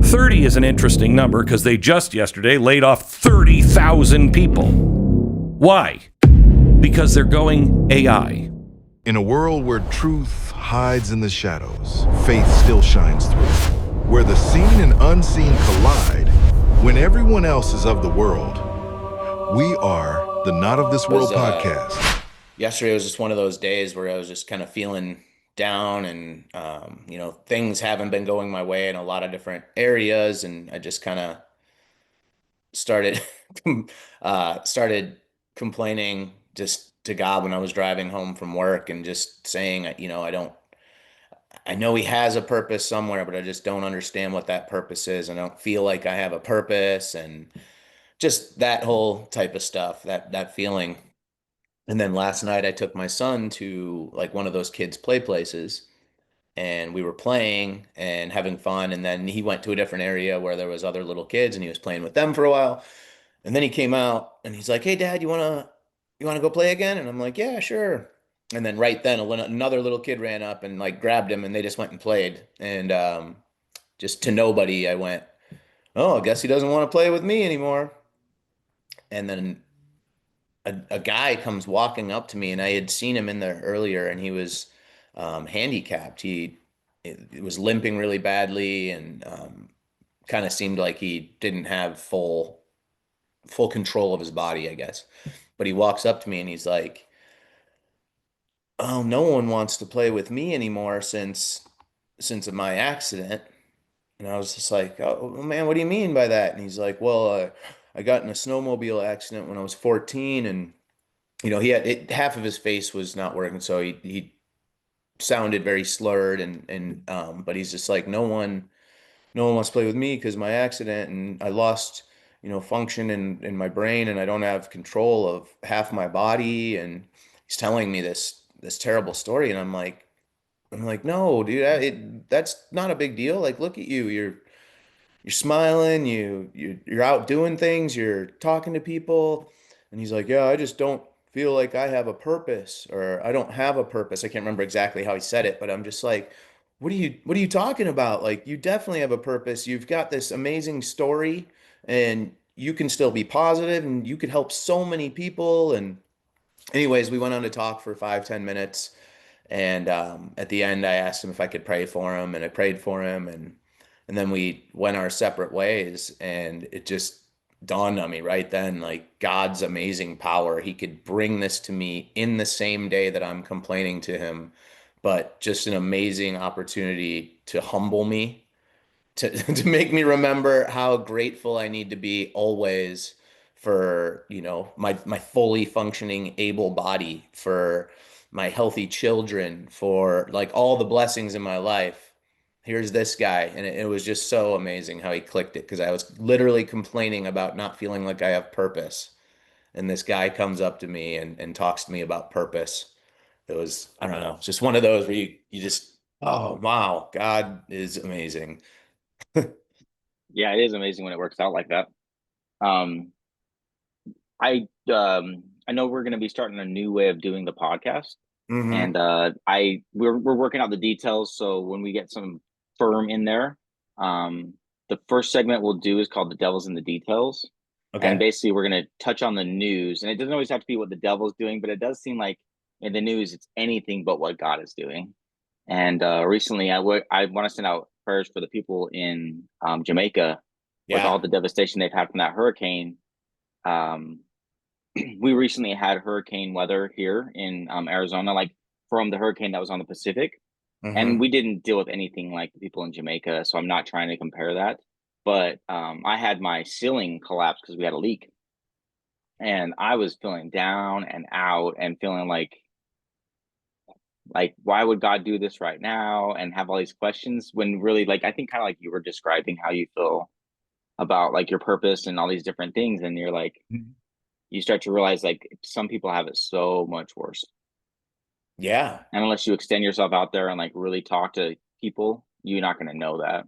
30 is an interesting number because they just yesterday laid off 30,000 people. Why? Because they're going AI. In a world where truth hides in the shadows, faith still shines through. Where the seen and unseen collide, when everyone else is of the world, we are the Not of This World podcast. Yesterday was just one of those days where I was just kind of feeling down and, things haven't been going my way in a lot of different areas. And I just kind of started, started complaining just to God when I was driving home from work and just saying, I know he has a purpose somewhere, but I just don't understand what that purpose is. I don't feel like I have a purpose, and just that whole type of stuff, that feeling. And then last night I took my son to like one of those kids play places, and we were playing and having fun. And then he went to a different area where there was other little kids and he was playing with them for a while. And then he came out and he's like, "Hey dad, you want to go play again?" And I'm like, "Yeah, sure." And then right then another little kid ran up and like grabbed him and they just went and played. And just to nobody, I went, "Oh, I guess he doesn't want to play with me anymore." And then a guy comes walking up to me, and I had seen him in there earlier, and he was handicapped. He was limping really badly, and kind of seemed like he didn't have full control of his body, I guess. But he walks up to me and he's like, "Oh, no one wants to play with me anymore since my accident." And I was just like, "Oh, well, man, what do you mean by that?" And he's like, "Well, I got in a snowmobile accident when I was 14, and he had half of his face was not working, so he sounded very slurred, and but he's just like, no one wants to play with me because my accident, and I lost function in my brain, and I don't have control of half my body." And he's telling me this terrible story, and I'm like, "No, dude, that's not a big deal. Like, look at you. You're smiling, you're out doing things, you're talking to people." And he's like, "Yeah, I just don't feel like I have a purpose, or I don't have a purpose." I can't remember exactly how he said it, but I'm just like, what are you talking about? Like, you definitely have a purpose. You've got this amazing story, and you can still be positive, and you could help so many people. And anyways, we went on to talk for 5-10 minutes. And at the end, I asked him if I could pray for him, and I prayed for him, and then we went our separate ways. And it just dawned on me right then, like, God's amazing power. He could bring this to me in the same day that I'm complaining to him, but just an amazing opportunity to humble me, to to make me remember how grateful I need to be always for, my fully functioning able body, for my healthy children, for like all the blessings in my life. Here's this guy, and it was just so amazing how he clicked it, because I was literally complaining about not feeling like I have purpose, and this guy comes up to me and talks to me about purpose. It was, I don't know, it's just one of those where you just, oh wow, God is amazing. Yeah, it is amazing when it works out like that. Um, I know we're going to be starting a new way of doing the podcast, Hmm. and we're working out the details. So when we get some firm in there, um, the first segment we'll do is called "The Devil's in the Details," and Okay. basically we're going to touch on the news. And it doesn't always have to be what the devil's doing, but it does seem like in the news it's anything but what God is doing. And recently, I want to send out prayers for the people in Jamaica with Yeah. all the devastation they've had from that hurricane. Um, we recently had hurricane weather here in Arizona, like from the hurricane that was on the Pacific, and Hmm. we didn't deal with anything like the people in Jamaica. So I'm not trying to compare that, but I had my ceiling collapse because we had a leak, and I was feeling down and out and feeling like why would God do this right now, and have all these questions when really, like, I think kind of like you were describing how you feel about like your purpose and all these different things, and you're like, you start to realize like some people have it so much worse. Yeah. And unless you extend yourself out there and like really talk to people, you're not going to know that.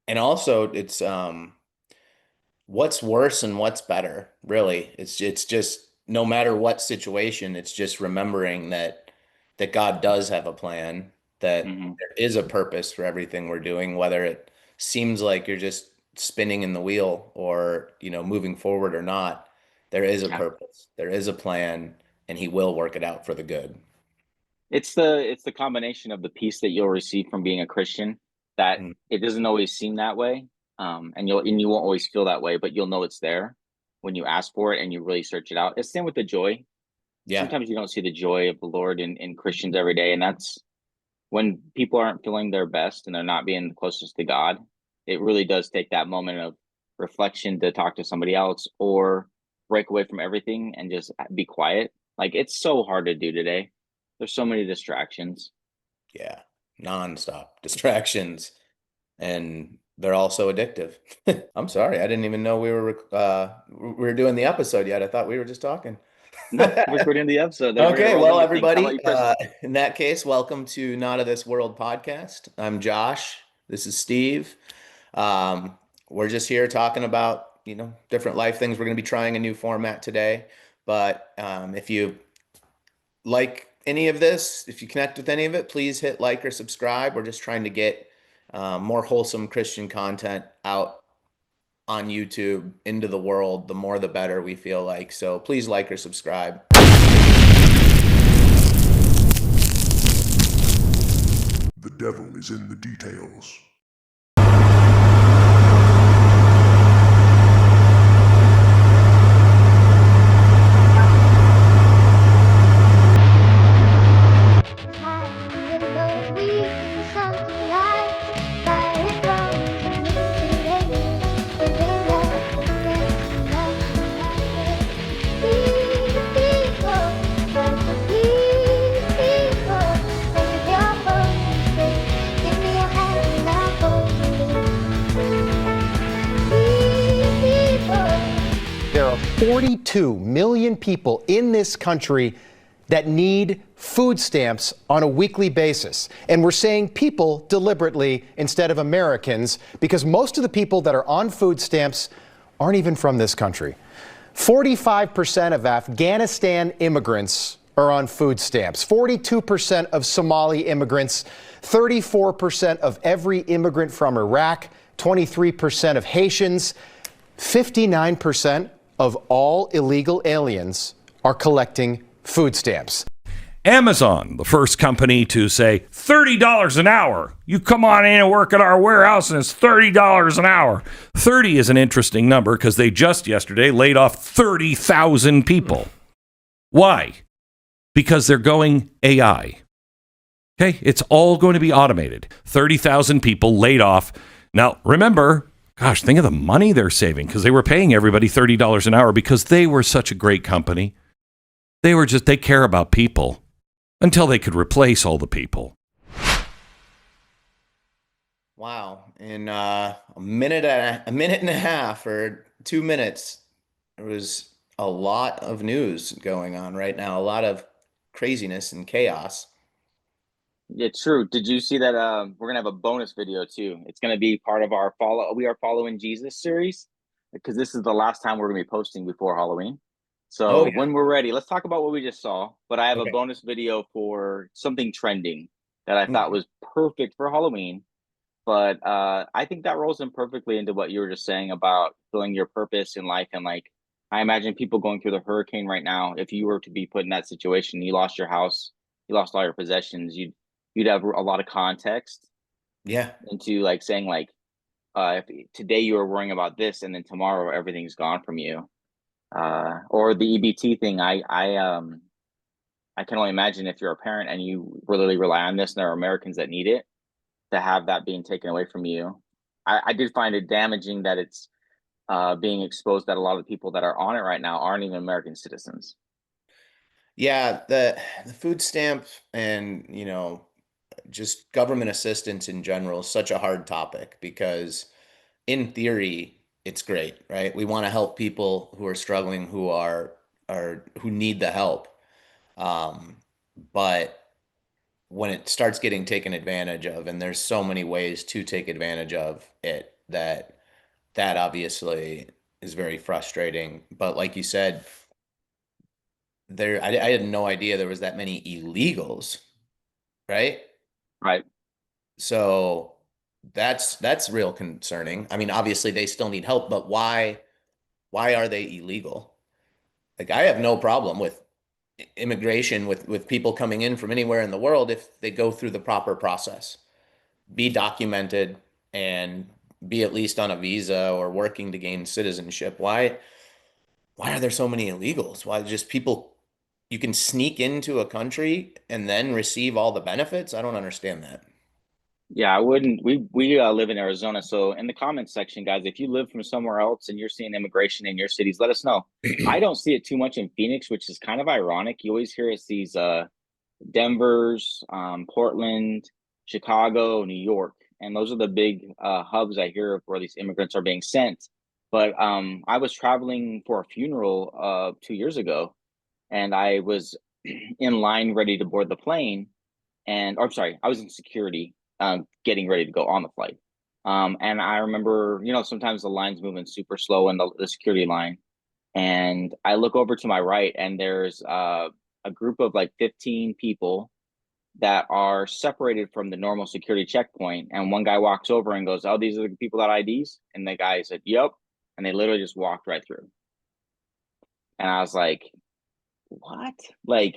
And also it's what's worse and what's better, really. It's just, no matter what situation, it's just remembering that God does have a plan, that Hmm. there is a purpose for everything we're doing, whether it seems like you're just spinning in the wheel or, moving forward or not, there is a Yeah. purpose, there is a plan, and he will work it out for the good. It's the combination of the peace that you'll receive from being a Christian that Mm. it doesn't always seem that way, and you won't always feel that way, but you'll know it's there when you ask for it and you really search it out. It's the same with the joy. Yeah. Sometimes you don't see the joy of the Lord in Christians every day, and that's when people aren't feeling their best and they're not being the closest to God. It really does take that moment of reflection to talk to somebody else or break away from everything and just be quiet. Like it's so hard to do today. There's so many distractions. Yeah. Nonstop distractions. And they're also addictive. I'm sorry. I didn't even know we were doing the episode yet. I thought we were just talking. No, we're recording the episode. Then we're gonna Okay, roll well, into things. How about everybody, you, Chris? in that case, welcome to Not of This World podcast. I'm Josh. This is Steve. Um, we're just here talking about, different life things. We're going to be trying a new format today. But if you like any of this, if you connect with any of it, please hit like or subscribe. We're just trying to get more wholesome Christian content out on YouTube into the world. The more, the better, we feel like. So please like or subscribe. The devil is in the details. There are 42 million people in this country that need food stamps on a weekly basis. And we're saying people deliberately instead of Americans because most of the people that are on food stamps aren't even from this country. 45% of Afghanistan immigrants are on food stamps, 42% of Somali immigrants, 34% of every immigrant from Iraq, 23% of Haitians, 59% of all illegal aliens are collecting food stamps. Amazon, the first company to say $30 an hour. You come on in and work at our warehouse and it's $30 an hour. 30 is an interesting number because they just yesterday laid off 30,000 people. Why? Because they're going AI. Okay, it's all going to be automated. 30,000 people laid off. Now, remember, gosh, think of the money they're saving because they were paying everybody $30 an hour because they were such a great company. They care about people until they could replace all the people. Wow. In a minute and a half or 2 minutes, there was a lot of news going on right now, a lot of craziness and chaos. Yeah, true. Did you see that? We're gonna have a bonus video too. It's gonna be part of our We Are Following Jesus series because this is the last time we're gonna be posting before Halloween. Oh, So yeah. when we're ready, let's talk about what we just saw. But I have a Okay. bonus video for something trending that I thought Okay. was perfect for Halloween. But I think that rolls in perfectly into what you were just saying about feeling your purpose in life. And like, I imagine people going through the hurricane right now. If you were to be put in that situation, you lost your house, you lost all your possessions, you'd have a lot of context Yeah. into like saying like, if today you were worrying about this and then tomorrow everything's gone from you. Or the EBT thing. I can only imagine if you're a parent and you really rely on this and there are Americans that need it to have that being taken away from you. I did find it damaging that it's being exposed that a lot of the people that are on it right now aren't even American citizens. Yeah. The food stamp and, just government assistance in general is such a hard topic because in theory, it's great, right? We want to help people who are struggling, who need the help. Um, but when it starts getting taken advantage of, and there's so many ways to take advantage of it, that obviously is very frustrating. But like you said, I had no idea there was that many illegals, right? Right. So That's real concerning. I mean, obviously they still need help, but why are they illegal? Like I have no problem with immigration with people coming in from anywhere in the world if they go through the proper process, be documented and be at least on a visa or working to gain citizenship. Why are there so many illegals? Why just people you can sneak into a country and then receive all the benefits? I don't understand that. Yeah, I wouldn't. We live in Arizona, so in the comments section, guys, if you live from somewhere else and you're seeing immigration in your cities, let us know. I don't see it too much in Phoenix, which is kind of ironic. You always hear it's these Denver's, Portland, Chicago, New York, and those are the big hubs I hear of where these immigrants are being sent. But I was traveling for a funeral 2 years ago, and I was in line ready to board the plane, and or I'm sorry, I was in security, getting ready to go on the flight. And I remember, sometimes the line's moving super slow in the security line, and I look over to my right, and there's a group of like 15 people that are separated from the normal security checkpoint. And one guy walks over and goes, "Oh, these are the people that IDs." And the guy said, "Yep." And they literally just walked right through. And I was like, "What?" Like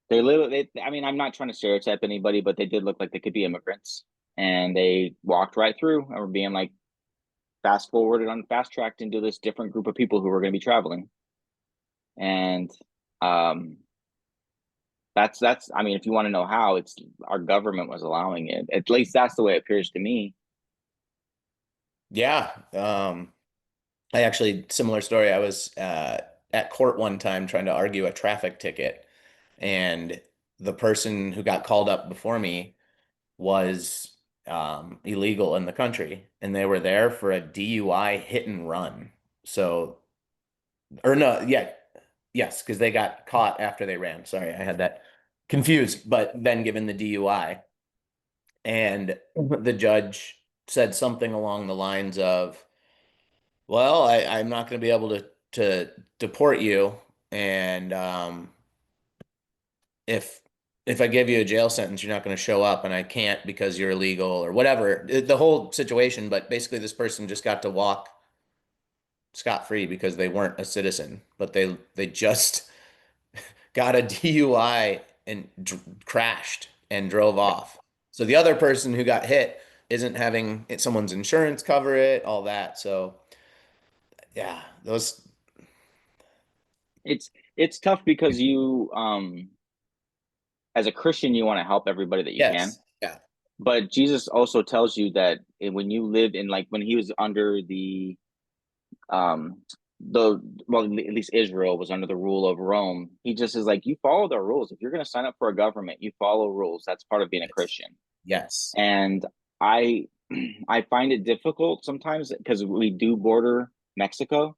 they literally, I mean, I'm not trying to stereotype anybody, but they did look like they could be immigrants. And they walked right through and were being like fast forwarded on fast tracked into this different group of people who were going to be traveling. And um, that's I mean, if you want to know how, it's our government was allowing it. At least that's the way it appears to me. Yeah. I actually, similar story. I was at court one time trying to argue a traffic ticket, and the person who got called up before me was illegal in the country, and they were there for a DUI hit and run. So, or no, yeah, yes, because they got caught after they ran. Sorry, I had that confused, but then given the DUI, and the judge said something along the lines of, well, I'm not going to be able to deport you, and if I give you a jail sentence, you're not going to show up, and I can't because you're illegal or whatever. The whole situation, but basically, this person just got to walk scot-free because they weren't a citizen, but they just got a DUI and crashed and drove off. So the other person who got hit isn't having someone's insurance cover it, all that. So yeah, those. It's tough because you as a Christian you want to help everybody that you can. Yes. Yeah. But Jesus also tells you that when you live in, like, when he was under um the well, at least Israel was under the rule of Rome, he just is like, you follow the rules. If you're going to sign up for a government, you follow rules. That's part of being a Yes. Christian. Yes. And I I find it difficult sometimes because we do border Mexico.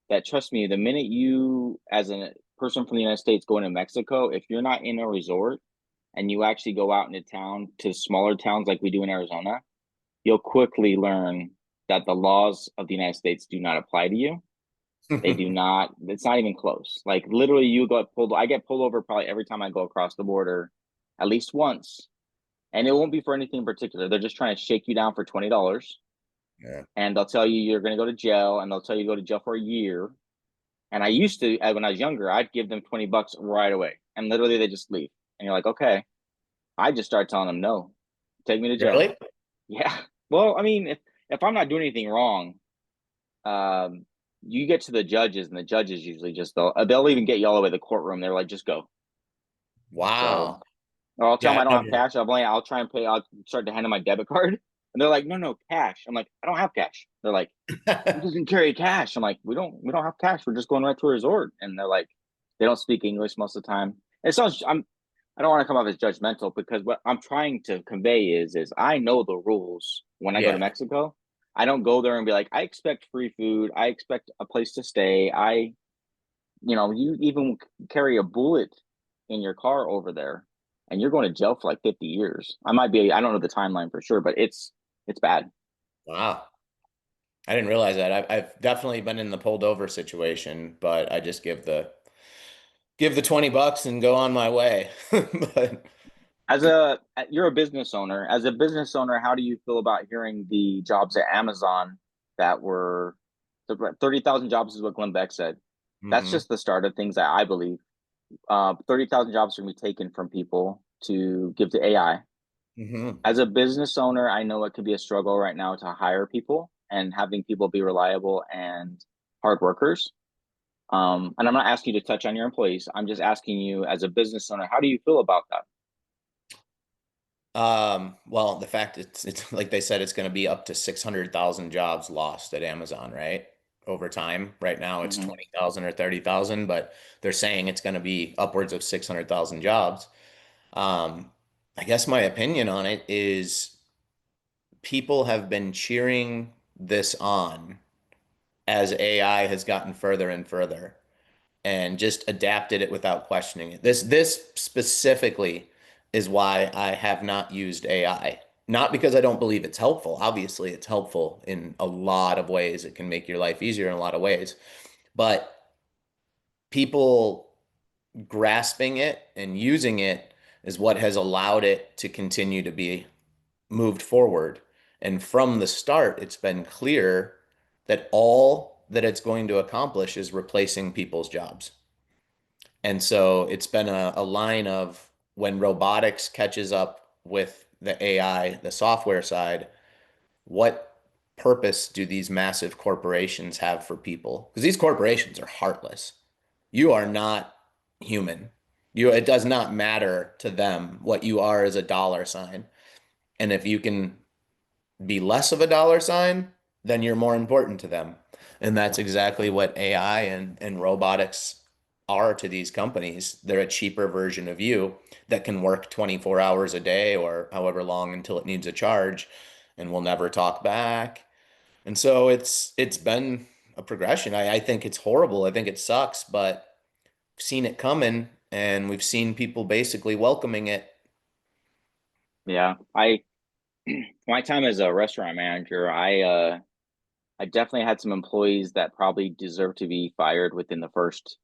That, trust me, the minute you, as a person from the United States, go into Mexico, if you're not in a resort and you actually go out into town to smaller towns like we do in Arizona, you'll quickly learn that the laws of the United States do not apply to you. They do not. It's not even close. Like literally, you got pulled. I get pulled over probably every time I go across the border, at least once, and it won't be for anything in particular. They're just trying to shake you down for $20, Yeah. and they'll tell you you're going to go to jail, and they'll tell you to go to jail for a year. And I used to, when I was younger, I'd give them $20 right away, and literally they just leave. And you're like, okay. I just start telling them no, take me to jail. Really? Yeah. Well, I mean, if I'm not doing anything wrong, um, you get to the judges, and the judges usually just they'll even get you all the way to the courtroom. They're like, just go. So, Wow. or I'll tell them Yeah, I I've don't have never. cash. I'll try and pay. I'll start to hand them my debit card, and they're like, no, cash. I'm like, I don't have cash. They're like, who doesn't carry cash? I'm like, we don't have cash. We're just going right to a resort. And they're like, they don't speak English most of the time. It sounds I don't want to come off as judgmental, because what I'm trying to convey is I know the rules when I go to Yeah. Mexico. I don't go there and be like, I expect free food. I expect a place to stay. You even carry a bullet in your car over there, and you're going to jail for like 50 years. I don't know the timeline for sure, but it's bad. Wow. I didn't realize that. I've definitely been in the pulled over situation, but I just give the $20 and go on my way. But You're a business owner. As a business owner, how do you feel about hearing the jobs at Amazon that were 30,000 jobs is what Glenn Beck said. That's Hmm. just the start of things that I believe. 30,000 jobs are going to be taken from people to give to AI. Hmm. As a business owner, I know it could be a struggle right now to hire people and having people be reliable and hard workers. And I'm not asking you to touch on your employees. I'm just asking you as a business owner, how do you feel about that? Well, the fact it's like they said, it's going to be up to 600,000 jobs lost at Amazon, right? Over time. Right now it's Hmm. 20,000 or 30,000, but they're saying it's going to be upwards of 600,000 jobs. Um, I guess my opinion on it is people have been cheering this on as AI has gotten further and further and just adapted it without questioning it. This specifically is why I have not used AI. Not because I don't believe it's helpful. Obviously, it's helpful in a lot of ways. It can make your life easier in a lot of ways. But people grasping it and using it is what has allowed it to continue to be moved forward. And from the start, it's been clear that all that it's going to accomplish is replacing people's jobs. And so it's been a line of when robotics catches up with the AI, the software side, what purpose do these massive corporations have for people? Because these corporations are heartless. You are not human. It does not matter to them what you are as a dollar sign. And if you can be less of a dollar sign, then you're more important to them. And that's exactly what AI and robotics are to these companies. They're a cheaper version of you that can work 24 hours a day or however long until it needs a charge and will never talk back. And so it's been a progression. I think it's horrible. I think it sucks, but we've seen it coming and we've seen people basically welcoming it. Yeah, my time as a restaurant manager, I definitely had some employees that probably deserve to be fired within the first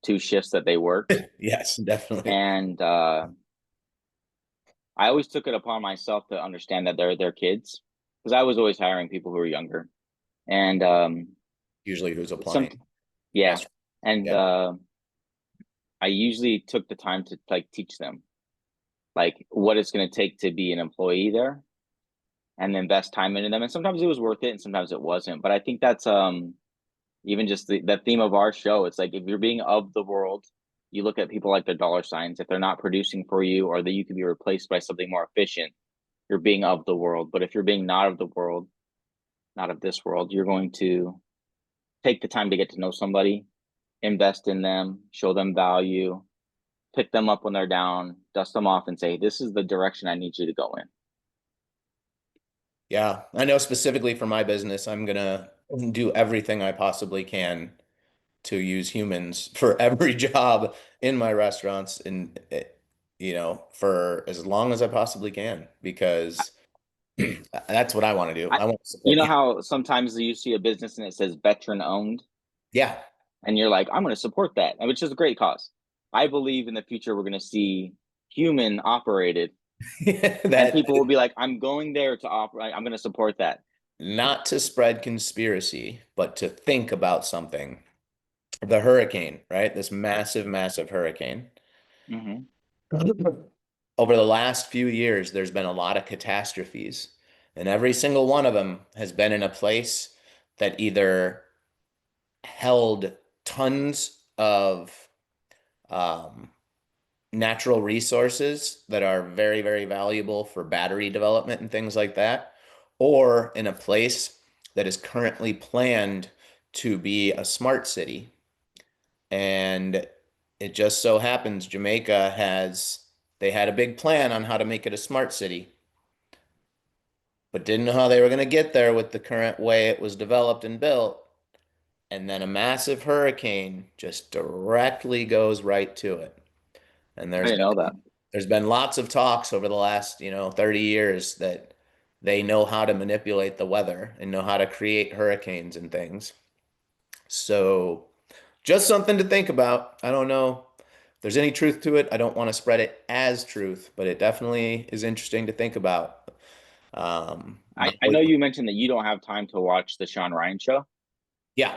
two shifts that they worked. Yes, definitely. And I always took it upon myself to understand that they're their kids because I was always hiring people who were younger. And Usually who's some applying. yeah, Restaurant. and Yeah. I usually took the time to like teach them like what it's going to take to be an employee there and invest time into them. And sometimes it was worth it and sometimes it wasn't. But I think that's even just the theme of our show. It's like if you're being of the world, you look at people like their dollar signs. If they're not producing for you or that you can be replaced by something more efficient, you're being of the world. But if you're being not of the world, not of this world, you're going to take the time to get to know somebody, invest in them, show them value, pick them up when they're down, dust them off, and say, "This is the direction I need you to go in." Yeah, I know specifically for my business, I'm gonna do everything I possibly can to use humans for every job in my restaurants and for as long as I possibly can because that's what I want to do. I, I want to you support know you. how sometimes you see a business and it says veteran owned, Yeah. and you're like, "I'm going to support that," which is a great cause. I believe in the future we're going to see human operated, and That people will be like, "I'm going there to operate. I'm going to support that." not to spread conspiracy, but to think about something. The hurricane, right? This massive, massive hurricane. Hmm. Over the last few years, there's been a lot of catastrophes, and every single one of them has been in a place that either held tons of um, natural resources that are very, very valuable for battery development and things like that, or in a place that is currently planned to be a smart city. And it just so happens they had a big plan on how to make it a smart city, but didn't know how they were going to get there with the current way it was developed and built. And then a massive hurricane just directly goes right to it. And I didn't know that. there's been lots of talks over the last, 30 years that they know how to manipulate the weather and know how to create hurricanes and things. So just something to think about. I don't know if there's any truth to it, I don't want to spread it as truth, but it definitely is interesting to think about. I know you mentioned that you don't have time to watch the Sean Ryan show. Yeah.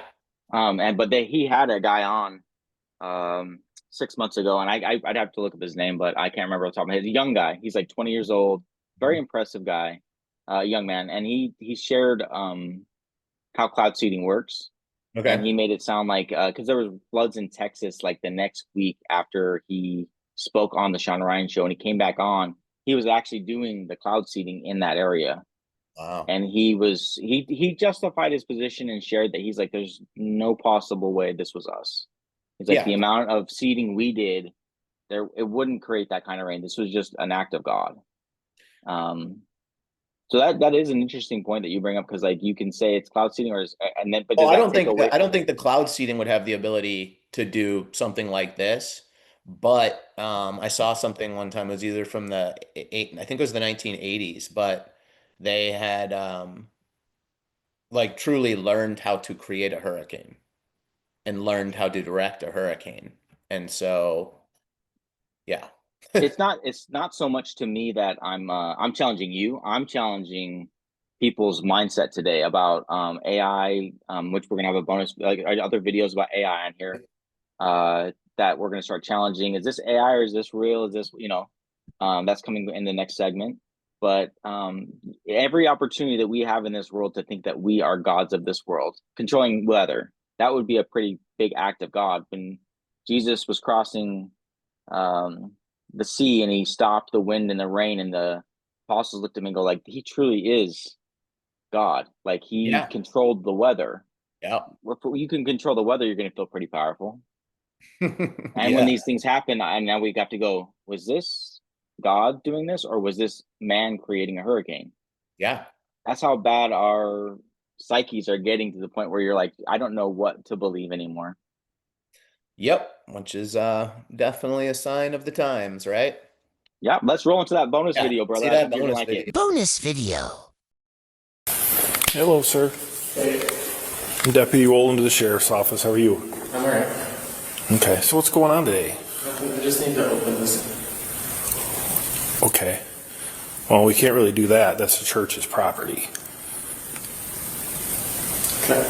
But he had a guy on 6 months ago, and I'd have to look up his name, but I can't remember off the top of my head. He's a young guy. He's like 20 years old, very impressive guy, young man. And he shared how cloud seeding works. Okay. And he made it sound like, because there was floods in Texas like the next week after he spoke on the Sean Ryan show, and he came back on, he was actually doing the cloud seeding in that area. Wow. And he justified his position and shared that he's like, there's no possible way this was us. It's like the amount of seeding we did, it wouldn't create that kind of rain. This was just an act of God. So that is an interesting point that you bring up, because like you can say it's cloud seeding, but I don't think the cloud seeding would have the ability to do something like this. But I saw something one time, it was either from I think it was the 1980s, but they had like truly learned how to create a hurricane and learned how to direct a hurricane. And so, yeah. it's not so much to me that I'm challenging you. I'm challenging people's mindset today about AI, which we're gonna have a bonus, like other videos about AI on here, that we're gonna start challenging. Is this AI or is this real? Is this, that's coming in the next segment. But every opportunity that we have in this world to think that we are gods of this world, controlling weather, that would be a pretty big act of God. When Jesus was crossing the sea and he stopped the wind and the rain, and the apostles looked at him and go like, he truly is God. Like he controlled the weather. Yeah. If you can control the weather, you're going to feel pretty powerful. And when these things happen, and now we got to go, was this God doing this, or was this man creating a hurricane? Yeah. That's how bad our psyches are getting, to the point where you're like, I don't know what to believe anymore. Yep, which is definitely a sign of the times, right? Yeah, let's roll into that bonus video, brother. See that bonus video. Bonus video. Hello, sir. Hey. I'm Deputy Roland to the Sheriff's Office. How are you? I'm all right. Okay, so what's going on today? I just need to open this. Okay. Well, we can't really do that. That's the church's property. Okay.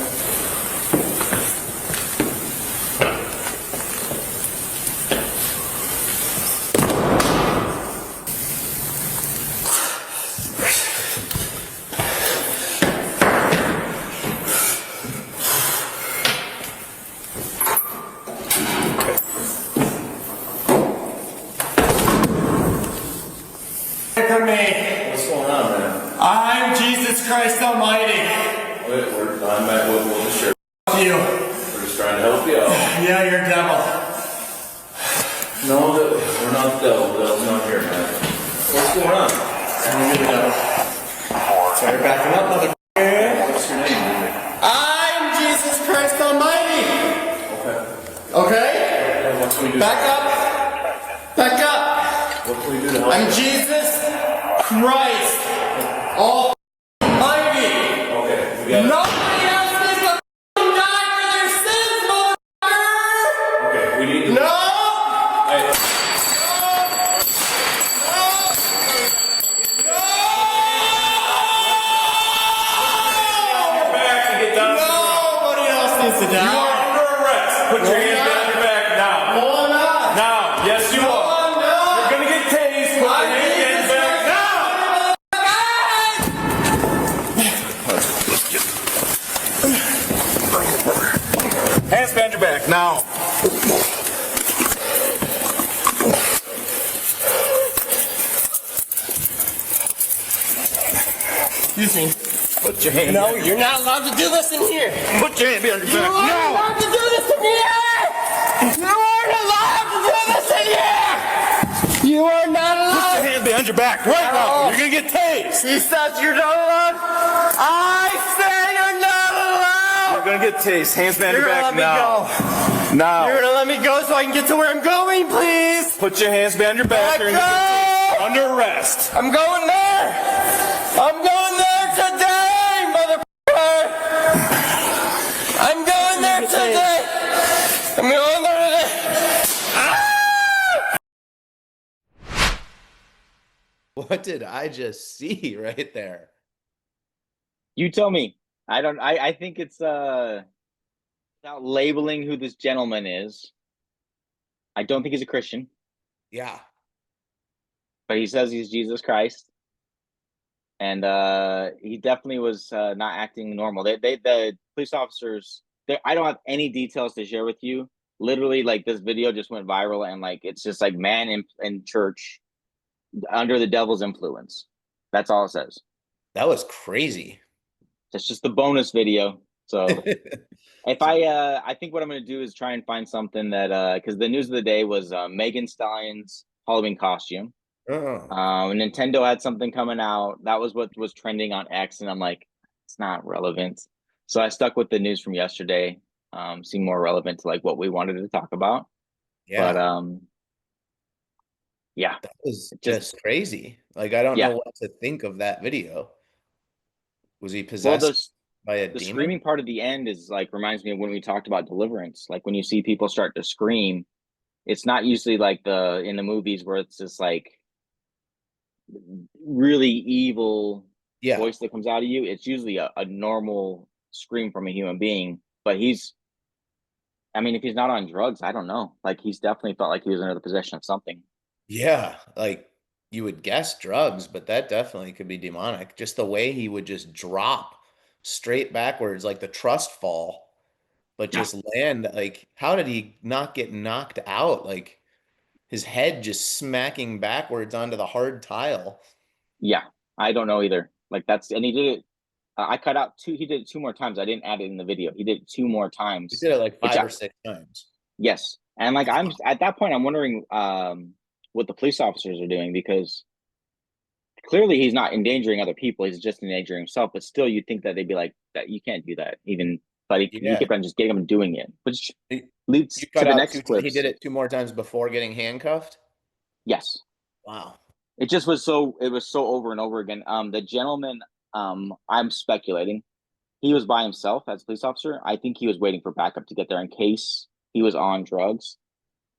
For me. What's going on, man? I'm Jesus Christ Almighty. I'm at the sheriff. You. We're just trying to help you out. Yeah, you're devil. No, we're not the devil. The devil's not here, man. What's going on? You're the devil. Sorry, backing up, motherfucker. What's your name, dude? I'm Jesus Christ Almighty. Okay? What can we do? Back up. Back up. What can we do to help? I'm Jesus Christ Almighty. Okay, we got it. Nobody else needs to die for their sins, motherfucker. Okay, we need to. No. Hey. Nobody else needs to die. You are under arrest. Put your hands behind your back now. No, I'm not. Now, yes, you are. I'm not. You're gonna get tased. Put your hands behind your back now. Hands behind your back now. Excuse me. Put your hand. No, you're not allowed to do this in here. Put your hand behind your You back aren't now. allowed to do this in here. You aren't allowed to do this in here. You are not Put allowed. your hand behind your back right now. You're gonna get tased. He says you're not allowed. I say you're not allowed. You're gonna get tased. Hands behind You're your gonna back let me now. go. Now. You're gonna let me go so I can get to where I'm going, please. Put your hands behind your back. Let You're gonna get tased. go. Under arrest. I'm going there. I'm going there today, motherfucker. I'm going there today. I'm going there today. Ah! what did I just see right there? You tell me. I think it's without labeling who this gentleman is. I don't think he's a Christian, Yeah. but he says he's Jesus Christ. And he definitely was not acting normal. The police officers, I don't have any details to share with you. Literally, like, this video just went viral, and like it's just like man in church under the devil's influence. That's all it says. That was crazy. That's just the bonus video. So if I think what I'm going to do is try and find something that because the news of the day was Megan Stallion's Halloween costume. Nintendo had something coming out. That was what was trending on X, and I'm like, it's not relevant. So I stuck with the news from yesterday. Seemed more relevant to like what we wanted to talk about. Yeah. But yeah, that was just crazy. Like, I don't know what to think of that video. Was he possessed by a demon? The screaming part of the end is like reminds me of when we talked about deliverance. Like when you see people start to scream, it's not usually like in the movies where it's just like really evil voice that comes out of you. It's usually a normal scream from a human being. But I mean, if he's not on drugs, I don't know. Like, he's definitely felt like he was under the possession of something. Yeah, like you would guess drugs, but that definitely could be demonic. Just the way he would just drop straight backwards, like the trust fall, but just land. Like, how did he not get knocked out? Like, his head just smacking backwards onto the hard tile. Yeah, I don't know either. Like, and he did it. I cut out he did it 2 more times. I didn't add it in the video. He did it 2 more times. He did it like 5 or 6 times. Yes. And like, I'm at that point, I'm wondering what the police officers are doing, because clearly he's not endangering other people. He's just endangering himself. But still, you'd think that they'd be like, that you can't do that. But he kept on just getting him and doing it, which leads to the next clip. He did it 2 more times before getting handcuffed? Yes. Wow. It was so over and over again. The gentleman, I'm speculating, he was by himself as a police officer. I think he was waiting for backup to get there in case he was on drugs.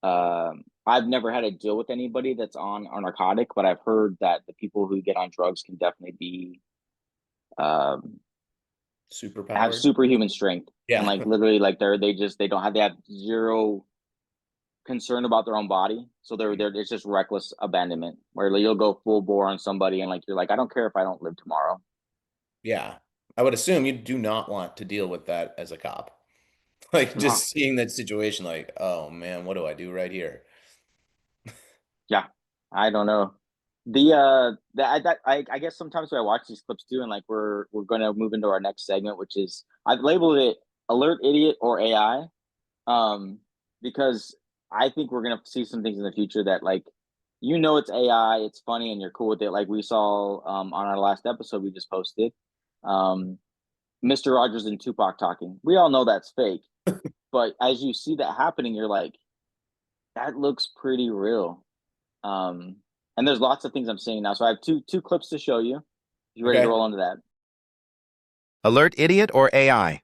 I've never had to deal with anybody that's on a narcotic, but I've heard that the people who get on drugs can definitely be have superhuman strength. Yeah. And like literally, like they have zero concern about their own body. So it's just reckless abandonment where you'll go full bore on somebody and like you're like, I don't care if I don't live tomorrow. Yeah. I would assume you do not want to deal with that as a cop. Like, just seeing that situation, like, oh man, what do I do right here? Yeah, I don't know. I guess sometimes when I watch these clips too, and like we're gonna move into our next segment, which is I've labeled it Alert Idiot or AI, because I think we're gonna see some things in the future that, like, it's AI, it's funny, and you're cool with it. Like we saw on our last episode we just posted, Mr. Rogers and Tupac talking. We all know that's fake, but as you see that happening, you're like, that looks pretty real. And there's lots of things I'm seeing now. So I have two clips to show you. You ready to roll into that? Alert Idiot or AI?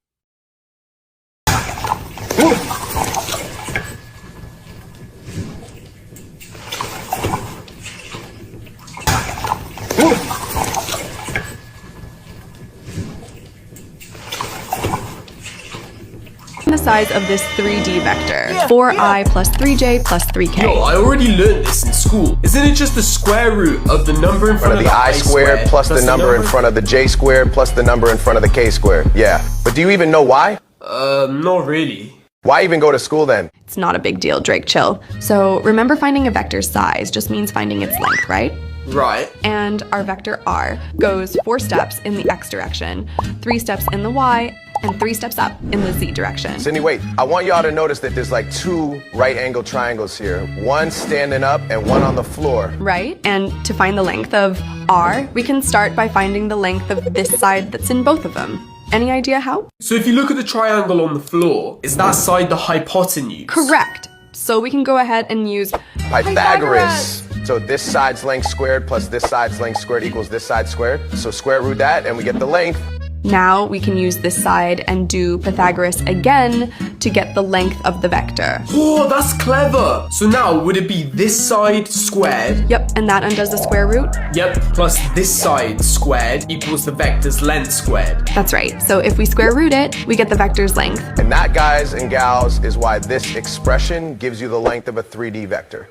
The size of this 3D vector. 4i plus 3j plus 3k. Yo, I already learned this in school. Isn't it just the square root of the number in front of the I squared plus the number in front of the j squared plus the number in front of the k squared? Yeah. But do you even know why? Not really. Why even go to school then? It's not a big deal, Drake, chill. So remember, finding a vector's size just means finding its length, right? Right. And our vector r goes 4 steps in the x direction, 3 steps in the y, and 3 steps up in the z direction. Sydney, wait. I want y'all to notice that there's like 2 right-angled triangles here. One standing up and one on the floor. Right? And to find the length of r, we can start by finding the length of this side that's in both of them. Any idea how? So if you look at the triangle on the floor, is that side the hypotenuse? Correct. So we can go ahead and use Pythagoras. So this side's length squared plus this side's length squared equals this side squared. So square root that and we get the length. Now we can use this side and do Pythagoras again to get the length of the vector. Oh, that's clever. So now, would it be this side squared? Yep, and that undoes the square root? Yep, plus this side squared equals the vector's length squared. That's right. So if we square root it, we get the vector's length. And that, guys and gals, is why this expression gives you the length of a 3D vector.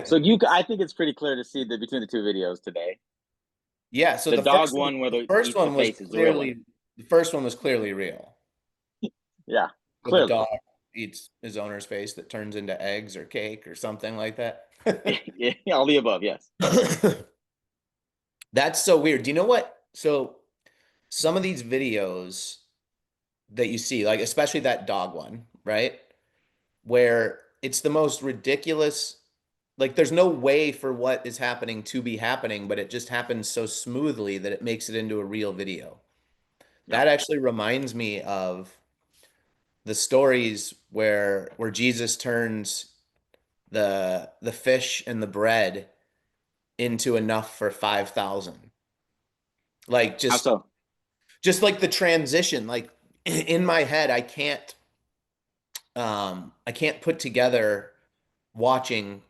So I think it's pretty clear to see between the two videos today. Yeah, so the dog one where the first one was clearly the first one was clearly real. Yeah, clearly. The dog eats his owner's face that turns into eggs or cake or something like that. Yeah, all the above, yes. That's so weird. Do you know what? So some of these videos that you see, like especially that dog one, right? Where it's the most ridiculous, like there's no way for what is happening to be happening, but it just happens so smoothly that it makes it into a real video. Yeah. That actually reminds me of the stories where Jesus turns the fish and the bread into enough for 5,000. Like just like the transition, like in my head, I can't put together watching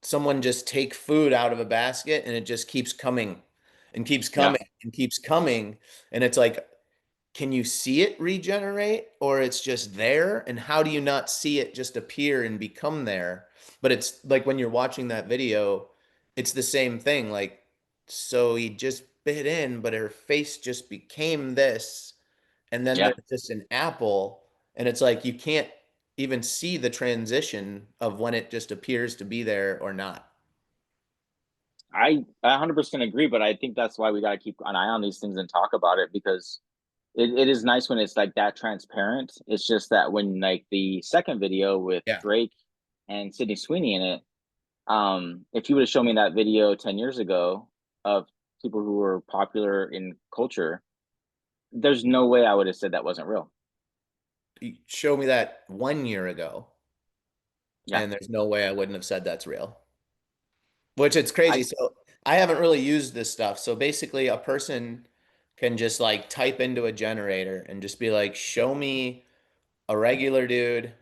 someone just take food out of a basket and it just keeps coming and keeps coming and keeps coming. And it's like, can you see it regenerate or it's just there? And how do you not see it just appear and become there? But it's like when you're watching that video, it's the same thing. Like, so he just bit in, but her face just became this. And then there's just an apple. And it's like, you can't even see the transition of when it just appears to be there or not. I 100% agree, but I think that's why we got to keep an eye on these things and talk about it, because it is nice when it's like that transparent. It's just that when like the second video with Drake and Sydney Sweeney in it, if you would have shown me that video 10 years ago of people who were popular in culture, there's no way I would have said that wasn't real. You show me that 1 year ago, and there's no way I wouldn't have said that's real. Which it's crazy. So I haven't really used this stuff. So basically a person can just like type into a generator and just be like, show me a regular dude,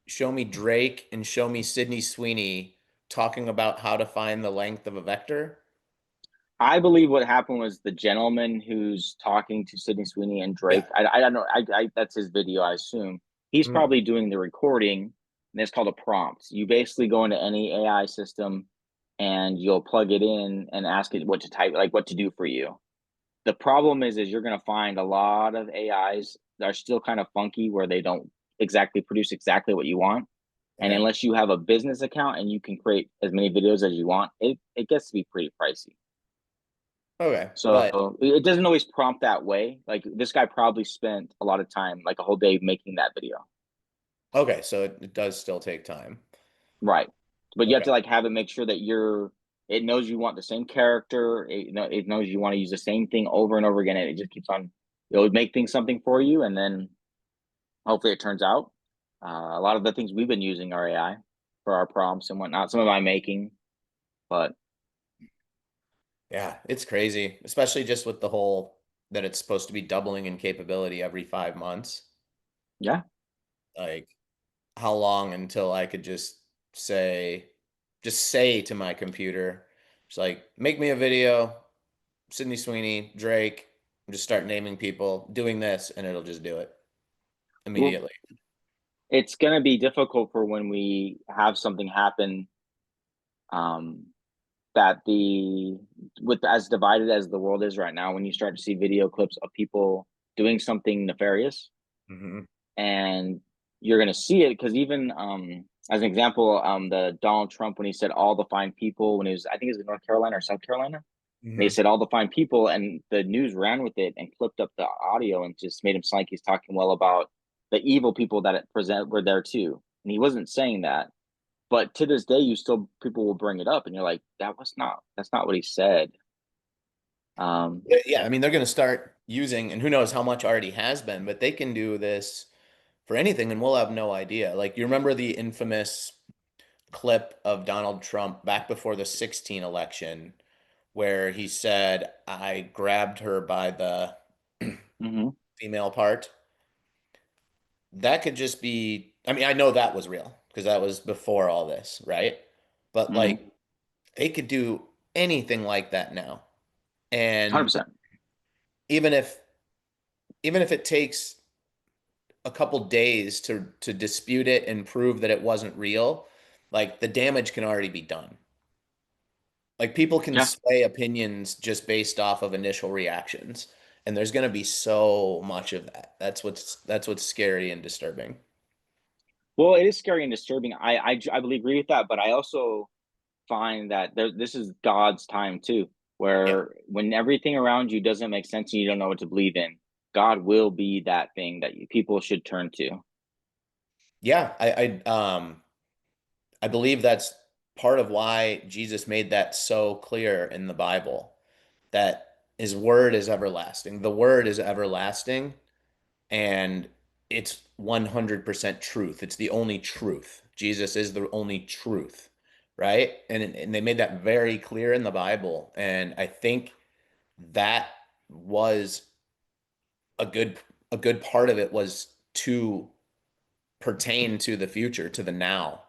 show me Drake, and show me Sydney Sweeney talking about how to find the length of a vector. I believe what happened was the gentleman who's talking to Sydney Sweeney and Drake, I don't know, that's his video, I assume. He's probably doing the recording, and it's called a prompt. You basically go into any AI system and you'll plug it in and ask it what to type, like what to do for you. The problem is you're going to find a lot of AIs that are still kind of funky, where they don't exactly produce exactly what you want. And unless you have a business account and you can create as many videos as you want, it gets to be pretty pricey. Okay. So it doesn't always prompt that way. Like this guy probably spent a lot of time, like a whole day making that video. Okay. So it does still take time. Right. But you have to like have it make sure that it knows you want the same character. It knows you want to use the same thing over and over again. And it just keeps on, it would make things something for you. And then hopefully it turns out. A lot of the things we've been using are AI for our prompts and whatnot. Some of I'm making, but. Yeah, it's crazy, especially just with the whole that it's supposed to be doubling in capability every 5 months. Yeah. Like how long until I could just say to my computer, it's like, make me a video, Sydney Sweeney, Drake, and just start naming people, doing this, and it'll just do it immediately. Well, it's going to be difficult for when we have something happen that as divided as the world is right now, when you start to see video clips of people doing something nefarious, and you're going to see it, because even as an example, the Donald Trump, when he said all the fine people, when he was, I think it was in North Carolina or South Carolina, they said all the fine people, and the news ran with it and clipped up the audio and just made him sound like he's talking well about the evil people that were there too. And he wasn't saying that. But to this day, people will bring it up, and you're like, that's not what he said. Yeah, I mean, they're going to start using, and who knows how much already has been, but they can do this for anything, and we'll have no idea. Like, you remember the infamous clip of Donald Trump back before the 2016 election, where he said, I grabbed her by the female part. That could just be, I mean, I know that was real because that was before all this, right? But like, they could do anything like that now. And 100%. even if it takes a couple days to dispute it and prove that it wasn't real, like the damage can already be done. Like people can Yeah. sway opinions just based off of initial reactions, and there's going to be so much of that. That's what's scary and disturbing. Well, it is scary and disturbing. I really agree with that, but I also find that this is God's time too, Yeah. where when everything around you doesn't make sense and you don't know what to believe in, God will be that thing that people should turn to. Yeah, I believe that's part of why Jesus made that so clear in the Bible that his word is everlasting. The word is everlasting, and it's 100% truth. It's the only truth. Jesus is the only truth, right? And they made that very clear in the Bible, and I think that was a good part of it was to pertain to the future, to the now,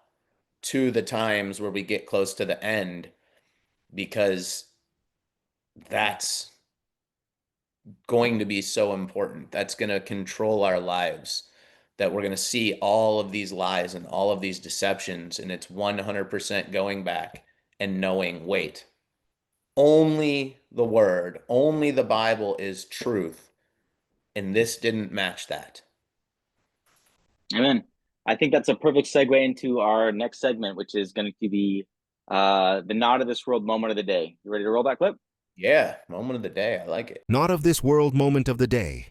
to the times where we get close to the end, because that's going to be so important. That's going to control our lives. That we're going to see all of these lies and all of these deceptions, and it's 100% going back and knowing, wait, only the word, only the Bible is truth, and this didn't match that. Amen. I think that's a perfect segue into our next segment, which is going to be the not of this world moment of the day. You ready to roll that clip? Yeah, moment of the day. I like it. Not of this world moment of the day.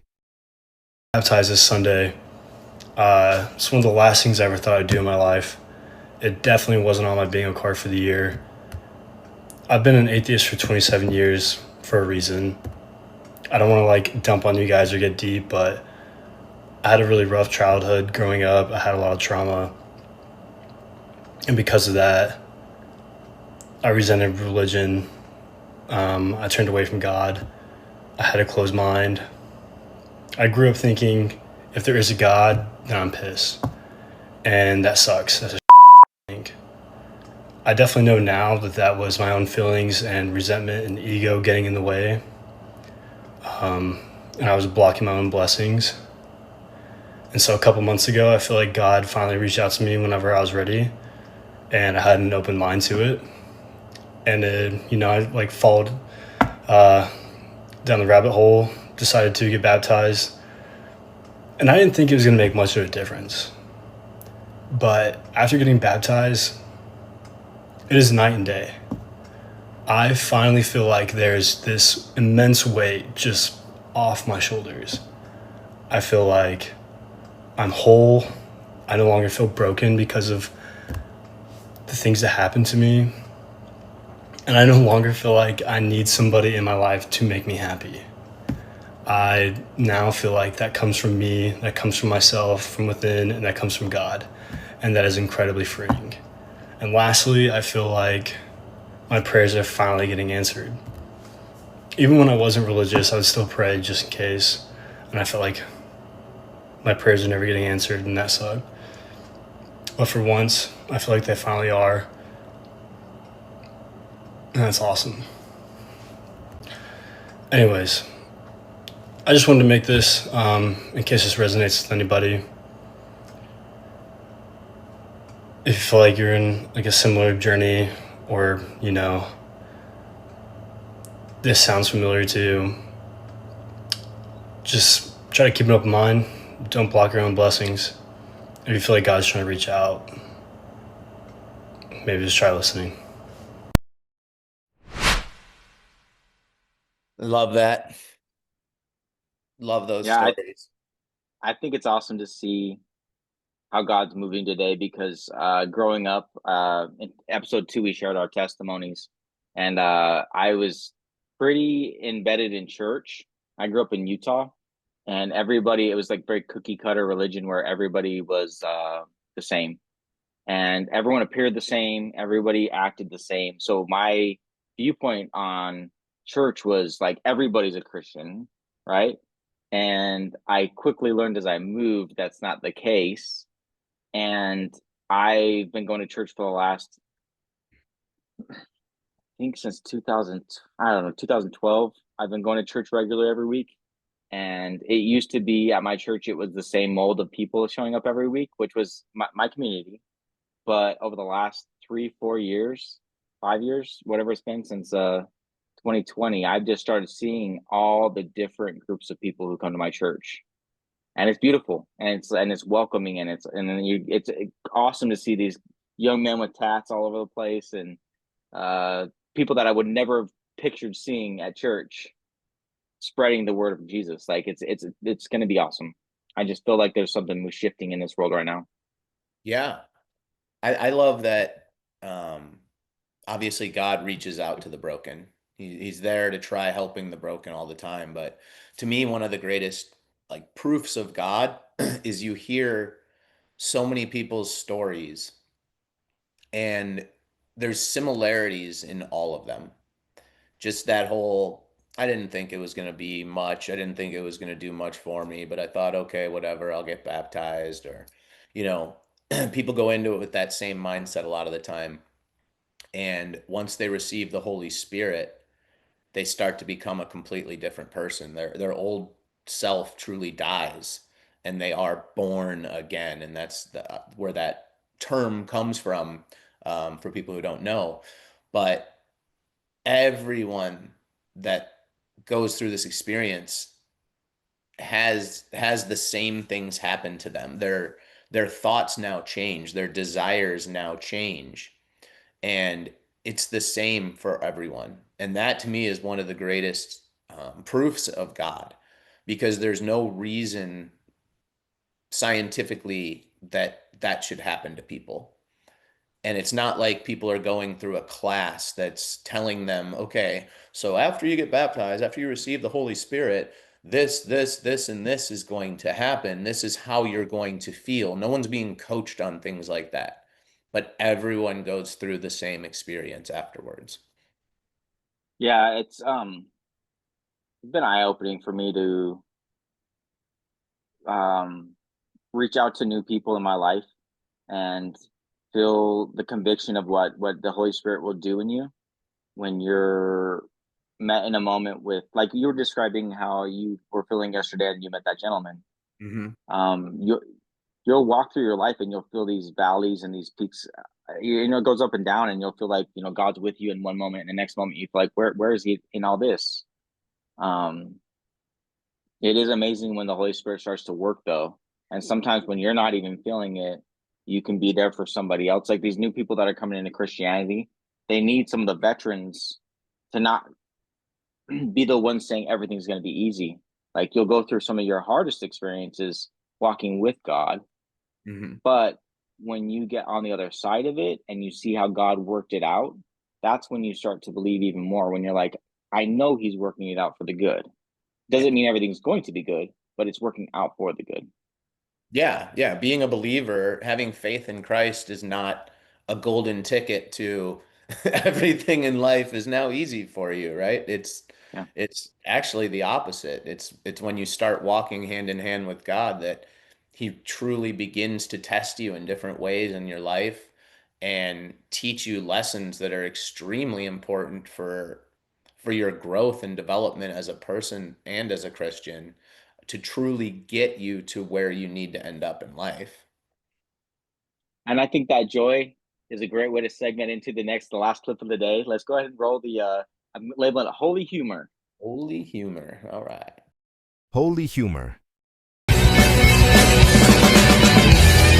Baptized this Sunday. It's one of the last things I ever thought I'd do in my life. It definitely wasn't on my bingo card for the year. I've been an atheist for 27 years for a reason. I don't want to like dump on you guys or get deep, but I had a really rough childhood growing up. I had a lot of trauma. And because of that, I resented religion. I turned away from God. I had a closed mind. I grew up thinking if there is a God, then I'm pissed. And that sucks. That's a thing. I definitely know now that that was my own feelings and resentment and ego getting in the way. And I was blocking my own blessings. And so a couple months ago, I feel like God finally reached out to me whenever I was ready. And I had an open mind to it. And I like followed down the rabbit hole, decided to get baptized. And I didn't think it was going to make much of a difference. But after getting baptized, it is night and day. I finally feel like there's this immense weight just off my shoulders. I feel like I'm whole. I no longer feel broken because of the things that happened to me. And I no longer feel like I need somebody in my life to make me happy. I now feel like that comes from me, that comes from myself, from within, and that comes from God. And that is incredibly freeing. And lastly, I feel like my prayers are finally getting answered. Even when I wasn't religious, I would still pray just in case. And I felt like my prayers are never getting answered, and that sucked. But for once, I feel like they finally are. And that's awesome. Anyways, I just wanted to make this, in case this resonates with anybody. If you feel like you're in like a similar journey, or, this sounds familiar to you, just try to keep an open mind. Don't block your own blessings. If you feel like God's trying to reach out, maybe just try listening. Love that. Love those stories. I think it's awesome to see how God's moving today, because growing up, in episode 2, we shared our testimonies, and I was pretty embedded in church. I grew up in Utah, and it was like very cookie cutter religion where everybody was the same, and everyone appeared the same. Everybody acted the same. So my viewpoint on church was like everybody's a Christian, right? And I quickly learned as I moved that's not the case. And I've been going to church for the last, I think since 2012. I've been going to church regularly every week. And it used to be at my church, it was the same mold of people showing up every week, which was my community. But over the last 3-4 years, 5 years, whatever it's been since 2020, I've just started seeing all the different groups of people who come to my church, and it's beautiful, and it's welcoming, and it's awesome to see these young men with tats all over the place, and people that I would never have pictured seeing at church, spreading the word of Jesus. Like it's going to be awesome. I just feel like there's something shifting in this world right now. Yeah. I love that. Obviously God reaches out to the broken. He's there to try helping the broken all the time. But to me, one of the greatest like proofs of God is you hear so many people's stories and there's similarities in all of them. Just that whole, I didn't think it was going to be much. I didn't think it was going to do much for me, but I thought, okay, whatever, I'll get baptized, or, you know, people go into it with that same mindset a lot of the time. And once they receive the Holy Spirit, they start to become a completely different person. Their old self truly dies and they are born again. And that's where that term comes from, for people who don't know. But everyone that goes through this experience has the same things happen to them. Their thoughts now change, their desires now change, and it's the same for everyone. And that to me is one of the greatest proofs of God, because there's no reason scientifically that should happen to people. And it's not like people are going through a class that's telling them, okay, so after you get baptized, after you receive the Holy Spirit, this, and this is going to happen. This is how you're going to feel. No one's being coached on things like that, but everyone goes through the same experience afterwards. Yeah, it's been eye-opening for me to reach out to new people in my life and feel the conviction of what the Holy Spirit will do in you when you're met in a moment with, like you were describing how you were feeling yesterday and you met that gentleman. Mm-hmm. You'll walk through your life and you'll feel these valleys and these peaks. You know, it goes up and down, and you'll feel like, you know, God's with you in one moment, and the next moment you feel like, where is he in all this? It is amazing when the Holy Spirit starts to work, though. And sometimes when you're not even feeling it, you can be there for somebody else. Like these new people that are coming into Christianity, they need some of the veterans to not be the ones saying everything's going to be easy. Like you'll go through some of your hardest experiences walking with God. Mm-hmm. But when you get on the other side of it and you see how God worked it out, that's when you start to believe even more, when you're like, I know he's working it out for the good. Doesn't mean everything's going to be good, but it's working out for the good. Yeah. Being a believer, having faith in Christ is not a golden ticket to everything in life is now easy for you, right? It's actually the opposite. It's when you start walking hand in hand with God that he truly begins to test you in different ways in your life and teach you lessons that are extremely important for your growth and development as a person and as a Christian, to truly get you to where you need to end up in life. And I think that joy is a great way to segment into the last clip of the day. Let's go ahead and roll I'm labeling it Holy Humor. Holy Humor. All right. Holy Humor.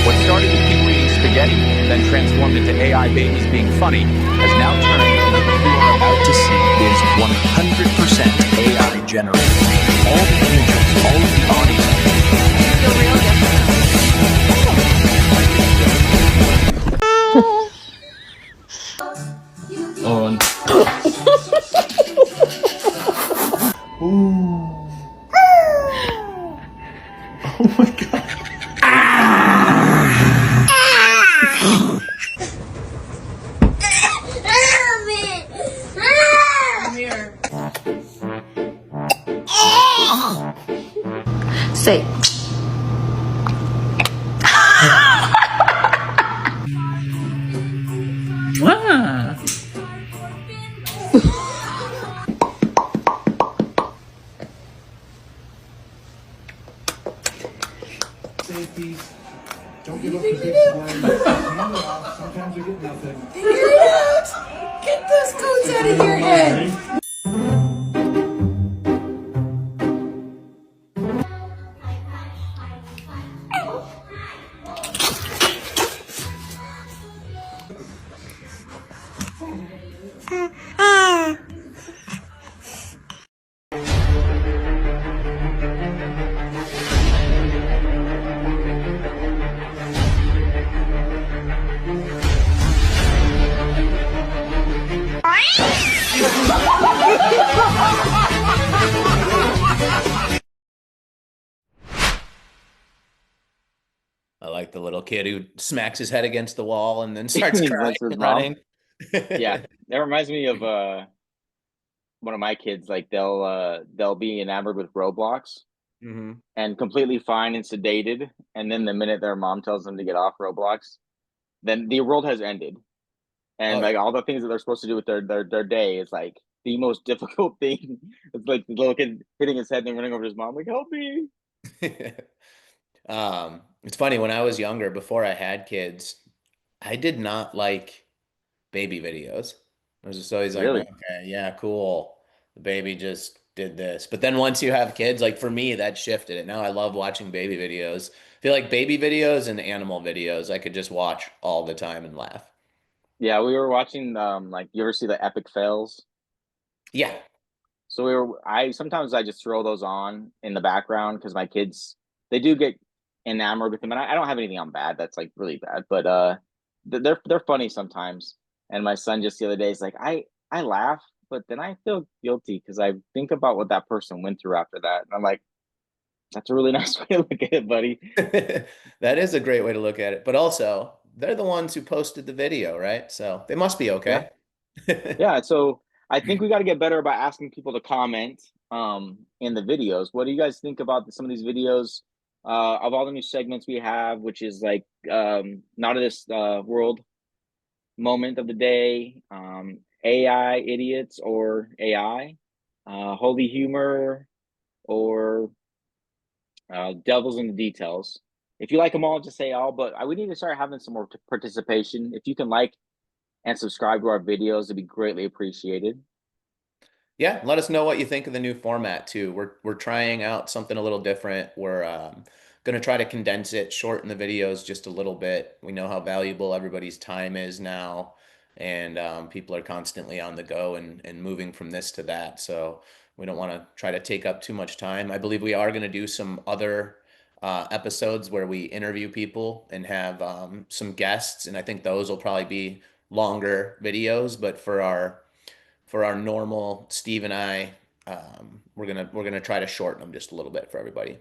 What started with people eating spaghetti, then transformed into AI babies being funny, has now turned into what you are about to see is 100% AI generated. All the images, all of the audio. The real Oh my god. Say. Wow. Don't give up the big swag. Sometimes you get nothing. Yes! Get those coats out of your head! I like the little kid who smacks his head against the wall and then starts He crying runs to his and mom. running. Yeah, that reminds me of one of my kids. Like they'll be enamored with Roblox Mm-hmm. and completely fine and sedated, and then the minute their mom tells them to get off Roblox, then the world has ended, and Oh, like all the things that they're supposed to do with their day is like the most difficult thing. It's like the little kid hitting his head and then running over to his mom, like, help me. It's funny, when I was younger, before I had kids, I did not like baby videos. I was just always like, Really? okay, yeah, cool. The baby just did this. But then once you have kids, like for me, that shifted it. Now I love watching baby videos. I feel like baby videos and animal videos I could just watch all the time and laugh. Yeah, we were watching like you ever see the epic fails? Yeah. So I sometimes I just throw those on in the background because my kids, they do get enamored with them, and I don't have anything on bad that's like really bad, but they're funny sometimes. And my son just the other day is like, I laugh, but then I feel guilty because I think about what that person went through after that, and I'm like, that's a really nice way to look at it, buddy. That is a great way to look at it. But also, they're the ones who posted the video, right? So they must be Yeah, okay. yeah. So I think we got to get better about asking people to comment in the videos. What do you guys think about some of these videos of all the new segments we have, which is like not of this world moment of the day, AI idiots or AI, holy humor or devils in the details. If you like them all, just say all. But we need to start having some more participation. If you can like and subscribe to our videos, it'd be greatly appreciated. Yeah, let us know what you think of the new format too. We're trying out something a little different. We're going to try to condense it, shorten the videos just a little bit. We know how valuable everybody's time is now, and people are constantly on the go and moving from this to that. So we don't want to try to take up too much time. I believe we are going to do some other episodes where we interview people and have some guests, and I think those will probably be longer videos. But for our normal Steve and I, we're gonna try to shorten them just a little bit for everybody.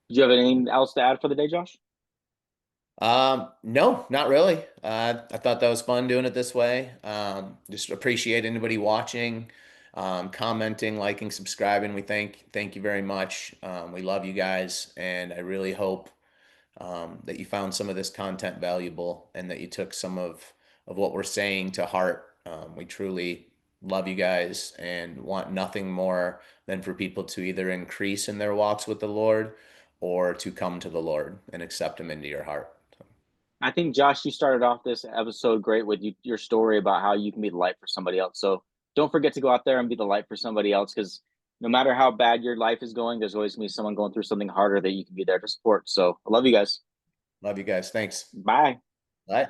Do you have anything else to add for the day, Josh? No, not really. I thought that was fun doing it this way. Just appreciate anybody watching, commenting, liking, subscribing. We thank you very much. We love you guys, and I really hope that you found some of this content valuable and that you took some of what we're saying to heart. We truly love you guys and want nothing more than for people to either increase in their walks with the Lord or to come to the Lord and accept Him into your heart. I think, Josh, you started off this episode great with your story about how you can be the light for somebody else. So don't forget to go out there and be the light for somebody else, because no matter how bad your life is going, there's always going to be someone going through something harder that you can be there to support. So I love you guys. Love you guys. Thanks. Bye. Bye.